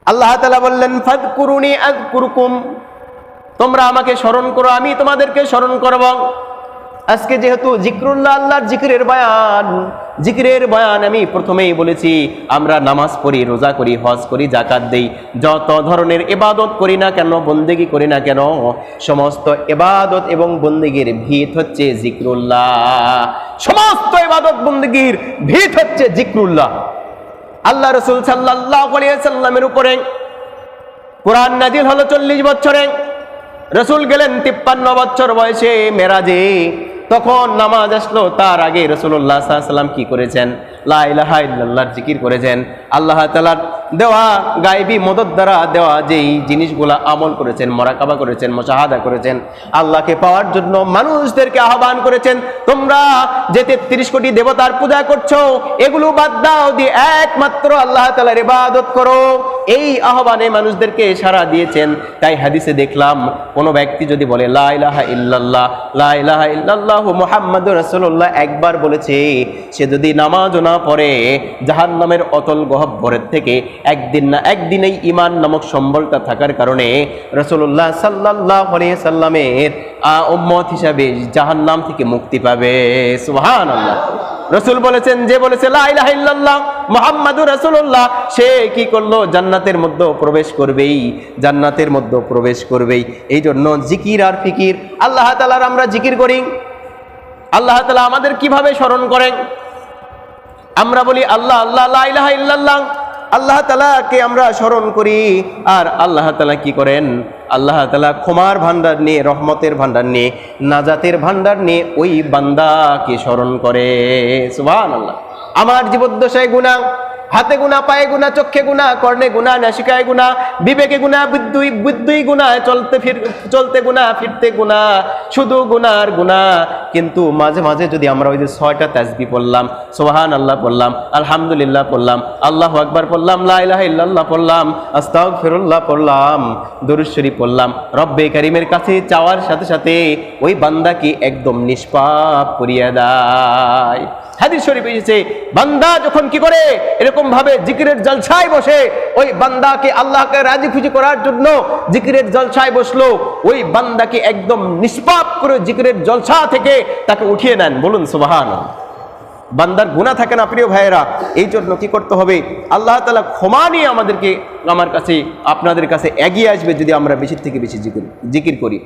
আল্লাহ তাআলা বললেন ফাযকুরুনি আযকুরকুম, তোমরা আমাকে স্মরণ করো, আমি তোমাদেরকে স্মরণ করব। আজকে যেহেতু জিকরুল্লাহ, আল্লাহর জিকিরের বয়ান আমি প্রথমেই বলেছি, আমরা নামাজ পড়ি, রোজা করি, হজ করি, যাকাত দেই, যত ধরনের ইবাদত করি না কেন, বন্দেগি করি না কেন, সমস্ত ইবাদত এবং বন্দেগির ভিত হচ্ছে জিকরুল্লাহ। সমস্ত ইবাদত বন্দেগির ভিত হচ্ছে জিকরুল্লাহ। আল্লাহ রাসূল সাল্লাল্লাহু আলাইহি ওয়াসাল্লামের উপরে কোরআন নাজিল হলো 40 বছরে। রাসূল গেলেন 53 বছর বয়সে মেরাজে। তখন নামাজ আসলো, তার আগে রাসূলুল্লাহ সাল্লাল্লাহু আলাইহি ওয়াসাল্লাম কি করেছেন? লা ইলাহা ইল্লাল্লাহর জিকির করেছেন। আল্লাহ তাআলার দেওয়া গায়বী মদদ দ্বারা দেওয়া যেই জিনিসগুলা আমল করেছেন, মুরাকাবা করেছেন, মুশাহাদা করেছেন, আল্লাহকে পাওয়ার জন্য মানুষদেরকে আহ্বান করেছেন, তোমরা যে 33 কোটি দেবতার পূজা করছো এগুলো বাদ দাও, দিয়ে একমাত্র আল্লাহ তাআলার ইবাদত করো। এই আহ্বানে মানুষদেরকে সাড়া দিয়েছেন। তাই হাদিসে দেখলাম, কোন ব্যক্তি যদি বলে লা ইলাহা ইল্লাল্লাহ, লা ইলাহা ইল্লাল্লাহু মুহাম্মাদুর রাসূলুল্লাহ একবার বলেছে, সে যদি নামাজও না পড়ে জাহান্নামের অতল গহ্বরের থেকে একদিন না একদিনেই ঈমান নামক সম্বলটা থাকার কারণে রাসূলুল্লাহ সাল্লাল্লাহু আলাইহি সাল্লামের উম্মত হিসাবে জাহান্নাম থেকে মুক্তি পাবে। সুবহানাল্লাহ। রাসূল বলেছেন, যে বলেছে লা ইলাহা ইল্লাল্লাহ মুহাম্মাদুর রাসূলুল্লাহ, সে কি করলো? জান্নাতের মধ্যে প্রবেশ করবেই, জান্নাতের মধ্যে প্রবেশ করবেই। এই জন্য জিকির আর ফিকির, আল্লাহ তাআলার আমরা জিকির করি, আল্লাহ তাআলা আমাদের কিভাবে স্মরণ করেন? আমরা বলি আল্লাহ আল্লাহ, লা ইলাহা ইল্লাল্লাহ, আল্লাহ তাআলাকে আমরা স্মরণ করি। আর আল্লাহ তাআলা কি করেন? আল্লাহ তাআলা ক্ষমার ভান্ডার নিয়ে, রহমতের ভান্ডার নিয়ে, নাজাতের ভান্ডার নিয়ে ওই বান্দাকে স্মরণ করে। সুবহানাল্লাহ। আমার জীবদ্দশায় গুনাহ, হাতে গুনাহ, পায়ে গুনাহ, চক্ষে গুনাহ, কর্ণে গুনাহ, নাসিকায় গুনাহ, বিবেকে গুনাহ, বুদ্ধি গুনাহ, চলতে গুনাহ, ফিরতে গুনাহ, শুধু গুনাহ আর গুনাহ। কিন্তু মাঝে মাঝে যদি আমরা ওই যে 6টা তাসবিহ পড়লাম, সুবহানাল্লাহ পড়লাম, আলহামদুলিল্লাহ পড়লাম, আল্লাহু আকবার পড়লাম, লা ইলাহা ইল্লাল্লাহ পড়লাম, আস্তাগফিরুল্লাহ পড়লাম, দরুদ শরীফ পড়লাম, রব্বে কারীমের কাছে চাওয়ার সাথে সাথে ওই বান্দাকে একদম নিষ্পাপ করিয়া দেয়। হাদিস শরীফে এসেছে, বান্দা যখন কি করে? এরকম ভাবে জিকিরের জলসায় বসে, ওই বান্দাকে আল্লাহকে রাজি খুশি করার জন্য জিকিরের জলসায় বসলো, ওই বান্দাকে একদম নিষ্পাপ করে জিকিরের জলসা থেকে তাকে উঠিয়ে নেন। বলুন সুবহানাল্লাহ। বান্দার গুনাহ থাকে না প্রিয় ভাইয়েরা, এই জন্য কি করতে হবে? আল্লাহ তাআলা ক্ষমা নিয়ে আমাদেরকে, আমার কাছে, আপনাদের কাছে এগিয়ে আসবে যদি আমরা বেশি থেকে বেশি জিকির করি।